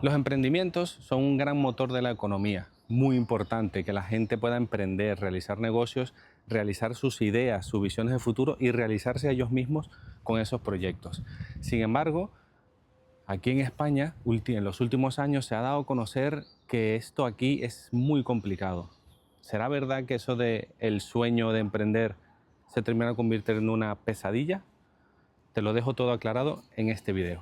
Los emprendimientos son un gran motor de la economía, muy importante que la gente pueda emprender, realizar negocios, realizar sus ideas, sus visiones de futuro y realizarse a ellos mismos con esos proyectos. Sin embargo, aquí en España, en los últimos años se ha dado a conocer que esto aquí es muy complicado. ¿Será verdad que eso de el sueño de emprender se termina convirtiendo en una pesadilla? Te lo dejo todo aclarado en este video.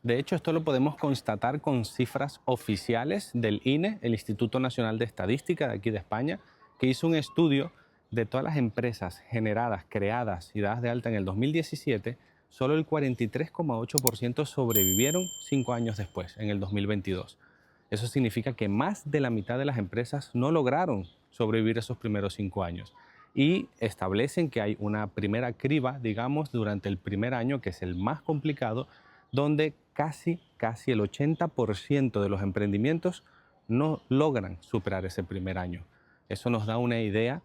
De hecho, esto lo podemos constatar con cifras oficiales del INE, el Instituto Nacional de Estadística de aquí de España, que hizo un estudio de todas las empresas generadas, creadas y dadas de alta en el 2017. Solo el 43,8% sobrevivieron 5 años después, en el 2022. Eso significa que más de la mitad de las empresas no lograron sobrevivir esos primeros 5 años. Y establecen que hay una primera criba, digamos, durante el primer año, que es el más complicado, donde casi el 80% de los emprendimientos no logran superar ese primer año. Eso nos da una idea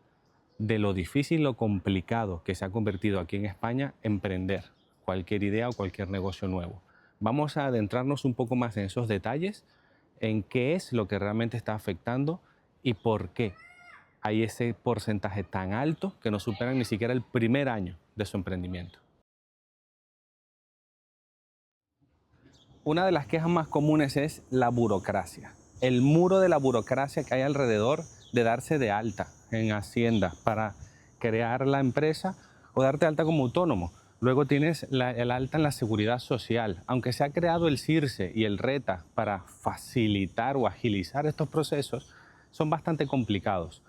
de lo difícil, lo complicado que se ha convertido aquí en España emprender cualquier idea o cualquier negocio nuevo. Vamos a adentrarnos un poco más en esos detalles, en qué es lo que realmente está afectando y por qué hay ese porcentaje tan alto que no superan ni siquiera el primer año de su emprendimiento. Una de las quejas más comunes es la burocracia. El muro de la burocracia que hay alrededor de darse de alta en Hacienda para crear la empresa o darte de alta como autónomo. Luego tienes el alta en la seguridad social. Aunque se ha creado el CIRSE y el RETA para facilitar o agilizar estos procesos, son bastante complicados.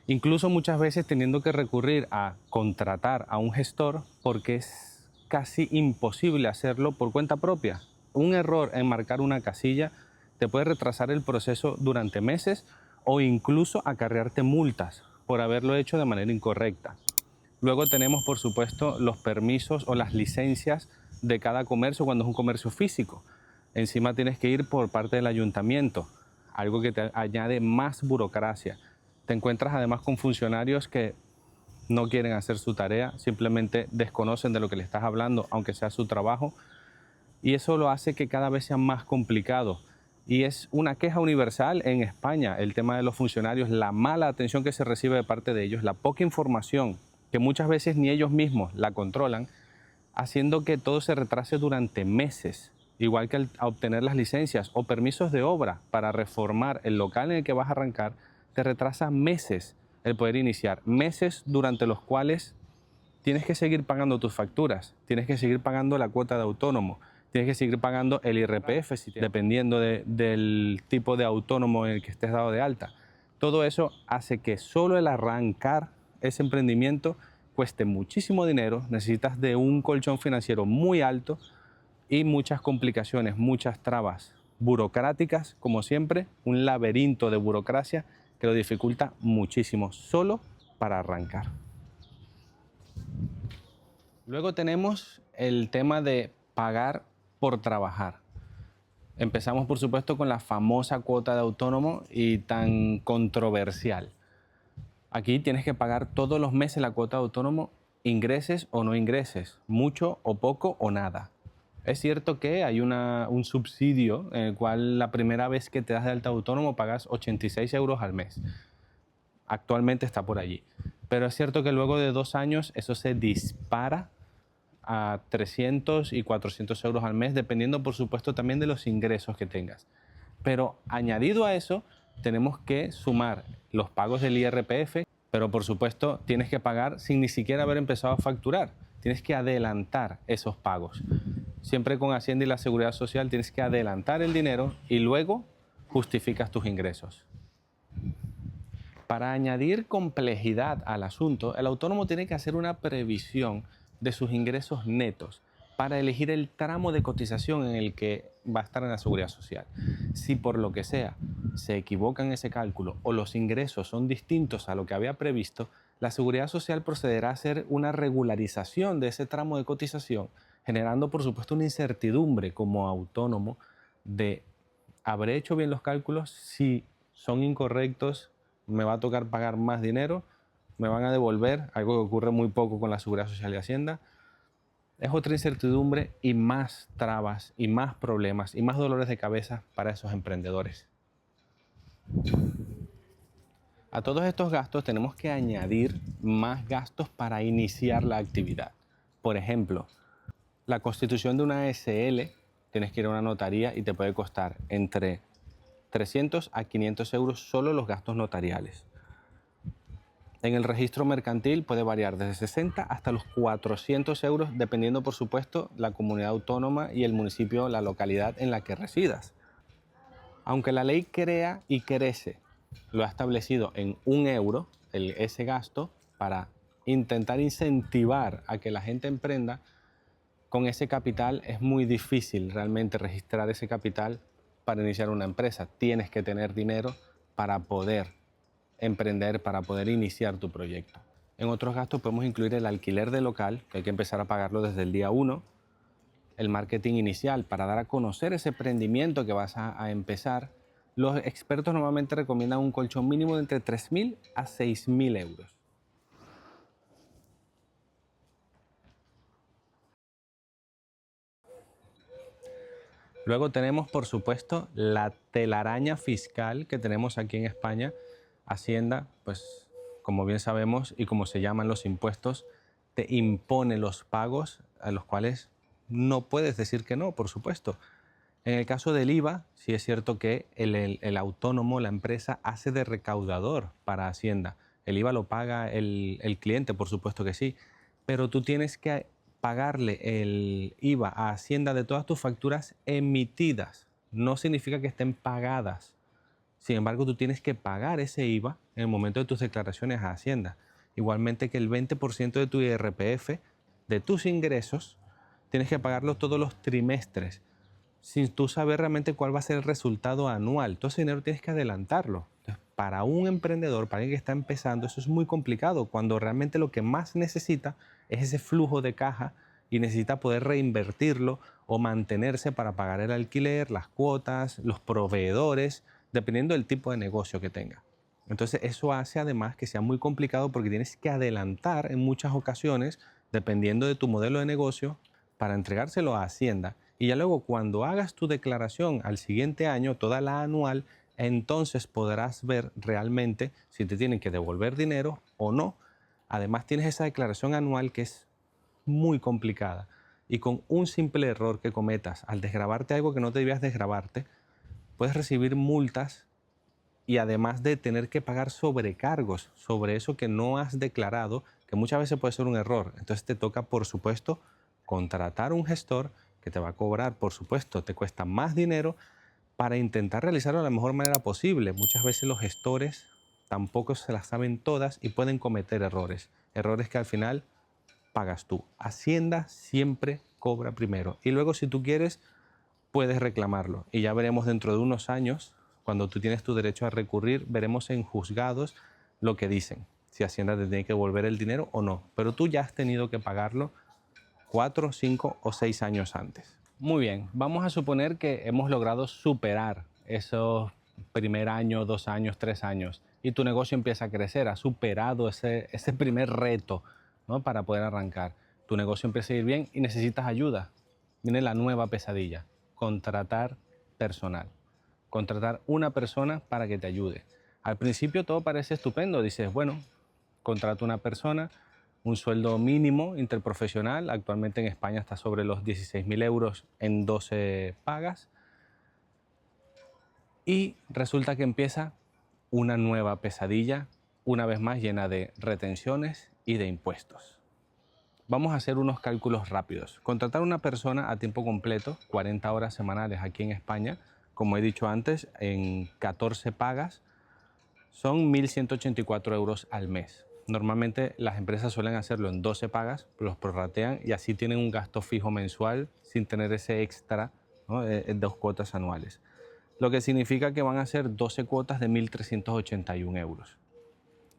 Incluso muchas veces teniendo que recurrir a contratar a un gestor porque es casi imposible hacerlo por cuenta propia. Un error en marcar una casilla te puede retrasar el proceso durante meses o incluso acarrearte multas por haberlo hecho de manera incorrecta. Luego tenemos, por supuesto, los permisos o las licencias de cada comercio cuando es un comercio físico. Encima tienes que ir por parte del ayuntamiento, algo que te añade más burocracia. Te encuentras además con funcionarios que no quieren hacer su tarea, simplemente desconocen de lo que le estás hablando, aunque sea su trabajo, y eso lo hace que cada vez sea más complicado. Y es una queja universal en España, el tema de los funcionarios, la mala atención que se recibe de parte de ellos, la poca información, que muchas veces ni ellos mismos la controlan, haciendo que todo se retrase durante meses, igual que al obtener las licencias o permisos de obra para reformar el local en el que vas a arrancar, te retrasa meses el poder iniciar, meses durante los cuales tienes que seguir pagando tus facturas, tienes que seguir pagando la cuota de autónomo, tienes que seguir pagando el IRPF, dependiendo del tipo de autónomo en el que estés dado de alta. Todo eso hace que solo el arrancar ese emprendimiento cueste muchísimo dinero, necesitas de un colchón financiero muy alto y muchas complicaciones, muchas trabas burocráticas, como siempre, un laberinto de burocracia que lo dificulta muchísimo solo para arrancar. Luego tenemos el tema de pagar por trabajar. Empezamos, por supuesto, con la famosa cuota de autónomo y tan controversial. Aquí tienes que pagar todos los meses la cuota de autónomo, ingreses o no ingreses, mucho o poco o nada. Es cierto que hay un subsidio en el cual la primera vez que te das de alta autónomo pagas 86 euros al mes. Actualmente está por allí. Pero es cierto que luego de 2 años eso se dispara a 300 y 400 euros al mes, dependiendo, por supuesto, también de los ingresos que tengas. Pero añadido a eso, tenemos que sumar los pagos del IRPF, pero por supuesto tienes que pagar sin ni siquiera haber empezado a facturar. Tienes que adelantar esos pagos. Siempre con Hacienda y la Seguridad Social tienes que adelantar el dinero y luego justificas tus ingresos. Para añadir complejidad al asunto, el autónomo tiene que hacer una previsión de sus ingresos netos para elegir el tramo de cotización en el que va a estar en la Seguridad Social. Si por lo que sea se equivoca en ese cálculo o los ingresos son distintos a lo que había previsto, la Seguridad Social procederá a hacer una regularización de ese tramo de cotización, generando por supuesto una incertidumbre como autónomo de ¿habré hecho bien los cálculos? Si son incorrectos, me va a tocar pagar más dinero, me van a devolver, algo que ocurre muy poco con la Seguridad Social y Hacienda. Es otra incertidumbre y más trabas y más problemas y más dolores de cabeza para esos emprendedores. A todos estos gastos tenemos que añadir más gastos para iniciar la actividad. Por ejemplo, la constitución de una SL, tienes que ir a una notaría y te puede costar entre 300 a 500 euros solo los gastos notariales. En el registro mercantil puede variar desde 60 hasta los 400 euros, dependiendo, por supuesto, la comunidad autónoma y el municipio, la localidad en la que residas. Aunque la ley crea y crece, lo ha establecido en 1 euro, ese gasto, para intentar incentivar a que la gente emprenda. Con ese capital es muy difícil realmente registrar ese capital para iniciar una empresa. Tienes que tener dinero para poder emprender, para poder iniciar tu proyecto. En otros gastos podemos incluir el alquiler de local, que hay que empezar a pagarlo desde el día 1, el marketing inicial para dar a conocer ese emprendimiento que vas a empezar. Los expertos normalmente recomiendan un colchón mínimo de entre 3.000 a 6.000 euros. Luego tenemos, por supuesto, la telaraña fiscal que tenemos aquí en España. Hacienda, pues como bien sabemos y como se llaman los impuestos, te impone los pagos a los cuales no puedes decir que no, por supuesto. En el caso del IVA, sí es cierto que el autónomo, la empresa, hace de recaudador para Hacienda. El IVA lo paga el cliente, por supuesto que sí, pero tú tienes que pagarle el IVA a Hacienda de todas tus facturas emitidas. No significa que estén pagadas. Sin embargo, tú tienes que pagar ese IVA en el momento de tus declaraciones a Hacienda. Igualmente que el 20% de tu IRPF, de tus ingresos, tienes que pagarlo todos los trimestres, sin tú saber realmente cuál va a ser el resultado anual. Todo ese dinero tienes que adelantarlo. Entonces, para un emprendedor, para alguien que está empezando, eso es muy complicado, cuando realmente lo que más necesita es ese flujo de caja y necesita poder reinvertirlo o mantenerse para pagar el alquiler, las cuotas, los proveedores, dependiendo del tipo de negocio que tenga. Entonces eso hace además que sea muy complicado porque tienes que adelantar en muchas ocasiones, dependiendo de tu modelo de negocio, para entregárselo a Hacienda. Y ya luego cuando hagas tu declaración al siguiente año, toda la anual, entonces podrás ver realmente si te tienen que devolver dinero o no. Además tienes esa declaración anual que es muy complicada y con un simple error que cometas al desgrabarte algo que no debías desgrabarte, puedes recibir multas y además de tener que pagar sobrecargos sobre eso que no has declarado, que muchas veces puede ser un error. Entonces te toca, por supuesto, contratar un gestor que te va a cobrar, por supuesto, te cuesta más dinero para intentar realizarlo de la mejor manera posible. Muchas veces los gestores tampoco se las saben todas y pueden cometer errores. Errores que al final pagas tú. Hacienda siempre cobra primero y luego si tú quieres puedes reclamarlo. Y ya veremos dentro de unos años, cuando tú tienes tu derecho a recurrir, veremos en juzgados lo que dicen, si Hacienda te tiene que devolver el dinero o no. Pero tú ya has tenido que pagarlo 4, 5 o 6 años antes. Muy bien, vamos a suponer que hemos logrado superar esos primer año, 2 años, 3 años y tu negocio empieza a crecer, has superado ese primer reto, ¿no? Para poder arrancar. Tu negocio empieza a ir bien y necesitas ayuda. Viene la nueva pesadilla, contratar personal. Contratar una persona para que te ayude. Al principio todo parece estupendo, dices, bueno, contrato una persona, un sueldo mínimo interprofesional, actualmente en España está sobre los 16.000 euros en 12 pagas, y resulta que empieza una nueva pesadilla, una vez más llena de retenciones y de impuestos. Vamos a hacer unos cálculos rápidos. Contratar una persona a tiempo completo, 40 horas semanales aquí en España, como he dicho antes, en 14 pagas, son 1.184 euros al mes. Normalmente las empresas suelen hacerlo en 12 pagas, los prorratean y así tienen un gasto fijo mensual sin tener ese extra, ¿no? de 2 cuotas anuales. Lo que significa que van a ser 12 cuotas de 1.381 euros.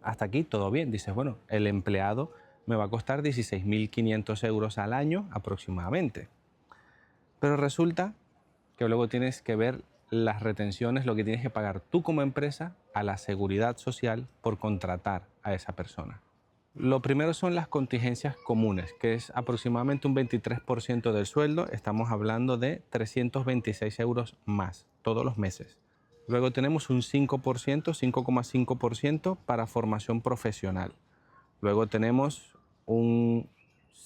Hasta aquí todo bien. Dices, bueno, el empleado me va a costar 16.500 euros al año aproximadamente. Pero resulta que luego tienes que ver las retenciones, lo que tienes que pagar tú como empresa a la seguridad social por contratar a esa persona. Lo primero son las contingencias comunes, que es aproximadamente un 23% del sueldo. Estamos hablando de 326 euros más todos los meses. Luego tenemos un 5%, 5,5% para formación profesional. Luego tenemos un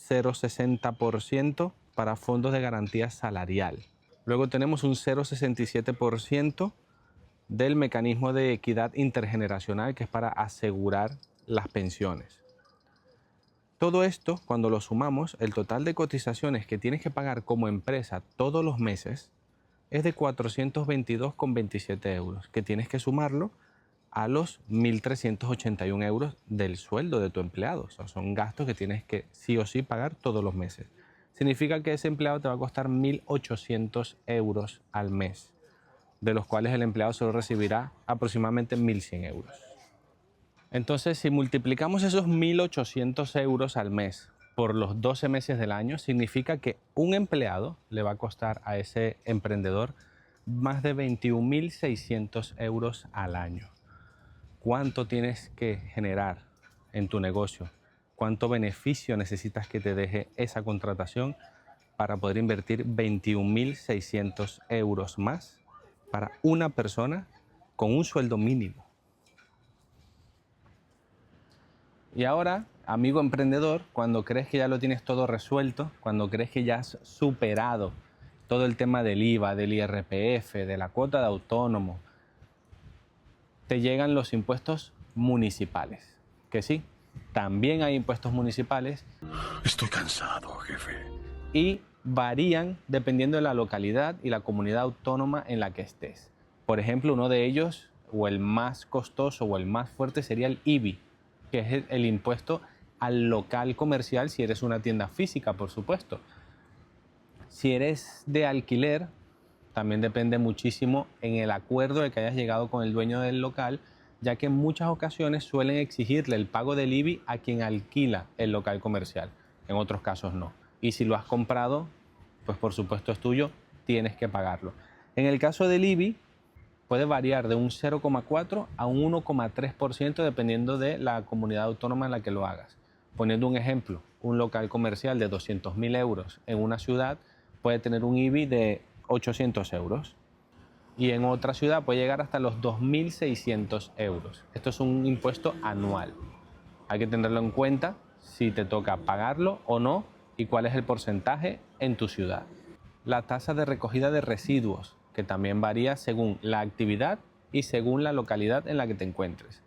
0,60% para fondos de garantía salarial. Luego tenemos un 0,67% del mecanismo de equidad intergeneracional, que es para asegurar las pensiones. Todo esto, cuando lo sumamos, el total de cotizaciones que tienes que pagar como empresa todos los meses es de 422,27 euros, que tienes que sumarlo a los 1.381 euros del sueldo de tu empleado. O sea, son gastos que tienes que sí o sí pagar todos los meses. Significa que ese empleado te va a costar 1.800 euros al mes, de los cuales el empleado solo recibirá aproximadamente 1.100 euros. Entonces, si multiplicamos esos 1.800 euros al mes por los 12 meses del año, significa que un empleado le va a costar a ese emprendedor más de 21.600 euros al año. ¿Cuánto tienes que generar en tu negocio? ¿Cuánto beneficio necesitas que te deje esa contratación para poder invertir 21.600 euros más para una persona con un sueldo mínimo? Y ahora, amigo emprendedor, cuando crees que ya lo tienes todo resuelto, cuando crees que ya has superado todo el tema del IVA, del IRPF, de la cuota de autónomo, te llegan los impuestos municipales. Que sí, también hay impuestos municipales. Estoy cansado, jefe. Y varían dependiendo de la localidad y la comunidad autónoma en la que estés. Por ejemplo, uno de ellos, o el más costoso o el más fuerte, sería el IBI, que es el impuesto al local comercial si eres una tienda física, por supuesto. Si eres de alquiler, también depende muchísimo en el acuerdo de que hayas llegado con el dueño del local, ya que en muchas ocasiones suelen exigirle el pago del IBI a quien alquila el local comercial. En otros casos no. Y si lo has comprado, pues por supuesto es tuyo, tienes que pagarlo. En el caso del IBI, puede variar de un 0,4 a un 1,3% dependiendo de la comunidad autónoma en la que lo hagas. Poniendo un ejemplo, un local comercial de 200.000 euros en una ciudad puede tener un IBI de 800 euros y en otra ciudad puede llegar hasta los 2.600 euros. Esto es un impuesto anual. Hay que tenerlo en cuenta si te toca pagarlo o no y cuál es el porcentaje en tu ciudad. La tasa de recogida de residuos, que también varía según la actividad y según la localidad en la que te encuentres.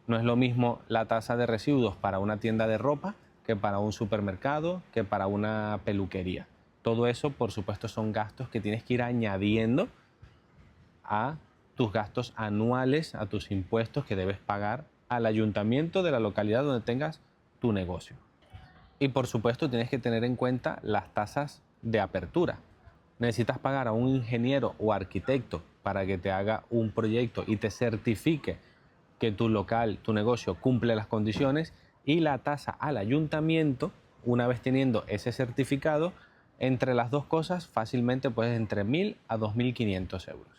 No es lo mismo la tasa de residuos para una tienda de ropa que para un supermercado, que para una peluquería. Todo eso, por supuesto, son gastos que tienes que ir añadiendo a tus gastos anuales, a tus impuestos que debes pagar al ayuntamiento de la localidad donde tengas tu negocio. Y por supuesto tienes que tener en cuenta las tasas de apertura. Necesitas pagar a un ingeniero o arquitecto para que te haga un proyecto y te certifique que tu local, tu negocio cumple las condiciones, y la tasa al ayuntamiento, una vez teniendo ese certificado, entre las dos cosas fácilmente puedes entre 1.000 a 2.500 euros.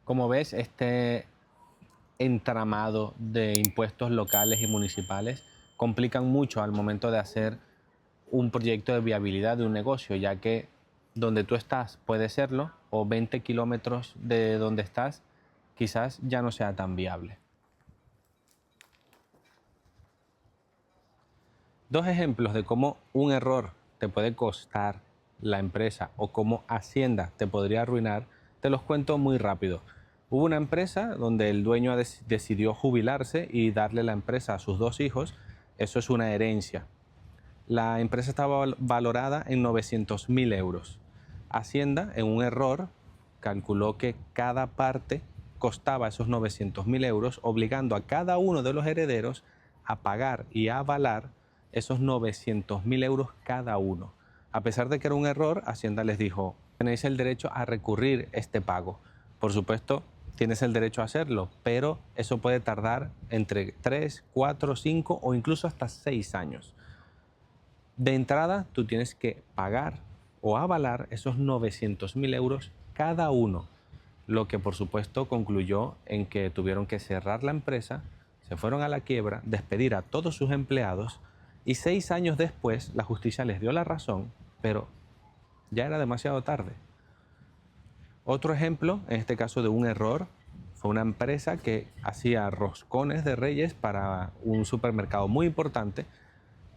Como ves, este entramado de impuestos locales y municipales complican mucho al momento de hacer un proyecto de viabilidad de un negocio, ya que donde tú estás puede serlo, o 20 kilómetros de donde estás quizás ya no sea tan viable. Dos ejemplos de cómo un error te puede costar la empresa o cómo Hacienda te podría arruinar, te los cuento muy rápido. Hubo una empresa donde el dueño decidió jubilarse y darle la empresa a sus dos hijos. Eso es una herencia. La empresa estaba valorada en 900.000 euros. Hacienda, en un error, calculó que cada parte costaba esos 900.000 euros, obligando a cada uno de los herederos a pagar y a avalar esos 900.000 euros cada uno. A pesar de que era un error, Hacienda les dijo: tenéis el derecho a recurrir este pago. Por supuesto, tienes el derecho a hacerlo, pero eso puede tardar entre 3, 4, 5 o incluso hasta 6 años. De entrada, tú tienes que pagar o avalar esos 900.000 euros cada uno, lo que por supuesto concluyó en que tuvieron que cerrar la empresa, se fueron a la quiebra, despedir a todos sus empleados y 6 años después la justicia les dio la razón, pero ya era demasiado tarde. Otro ejemplo, en este caso de un error, fue una empresa que hacía roscones de Reyes para un supermercado muy importante,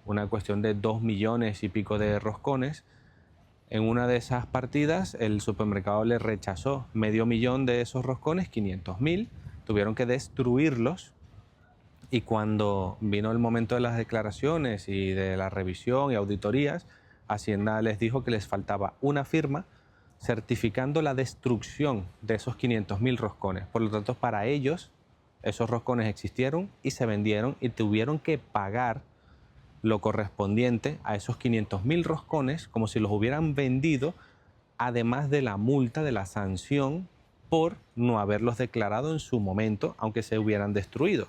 una cuestión de 2 millones y pico de roscones. En una de esas partidas el supermercado le rechazó medio millón de esos roscones, 500.000, tuvieron que destruirlos y cuando vino el momento de las declaraciones y de la revisión y auditorías, Hacienda les dijo que les faltaba una firma certificando la destrucción de esos 500.000 roscones. Por lo tanto, para ellos, esos roscones existieron y se vendieron y tuvieron que pagar lo correspondiente a esos 500.000 roscones como si los hubieran vendido, además de la multa, de la sanción por no haberlos declarado en su momento, aunque se hubieran destruido.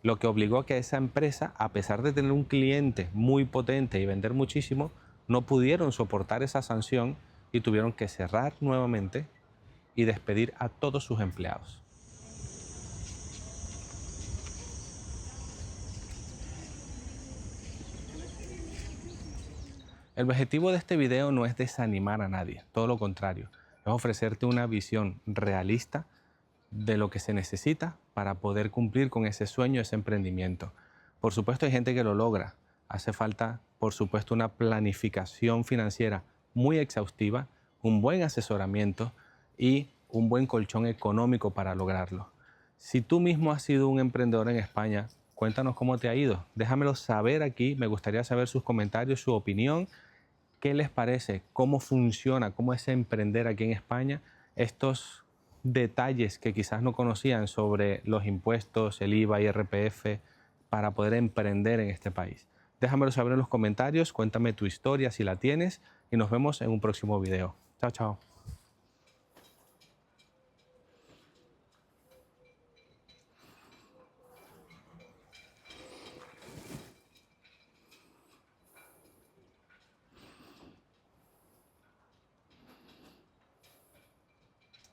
Lo que obligó a que esa empresa, a pesar de tener un cliente muy potente y vender muchísimo, no pudieron soportar esa sanción y tuvieron que cerrar nuevamente y despedir a todos sus empleados. El objetivo de este video no es desanimar a nadie, todo lo contrario, es ofrecerte una visión realista de lo que se necesita para poder cumplir con ese sueño, ese emprendimiento. Por supuesto hay gente que lo logra, hace falta por supuesto una planificación financiera muy exhaustiva, un buen asesoramiento y un buen colchón económico para lograrlo. Si tú mismo has sido un emprendedor en España, cuéntanos cómo te ha ido. Déjamelo saber aquí, me gustaría saber sus comentarios, su opinión. ¿Qué les parece? ¿Cómo funciona? ¿Cómo es emprender aquí en España? Estos detalles que quizás no conocían sobre los impuestos, el IVA, IRPF, para poder emprender en este país. Déjamelo saber en los comentarios, cuéntame tu historia si la tienes y nos vemos en un próximo video. Chao, chao.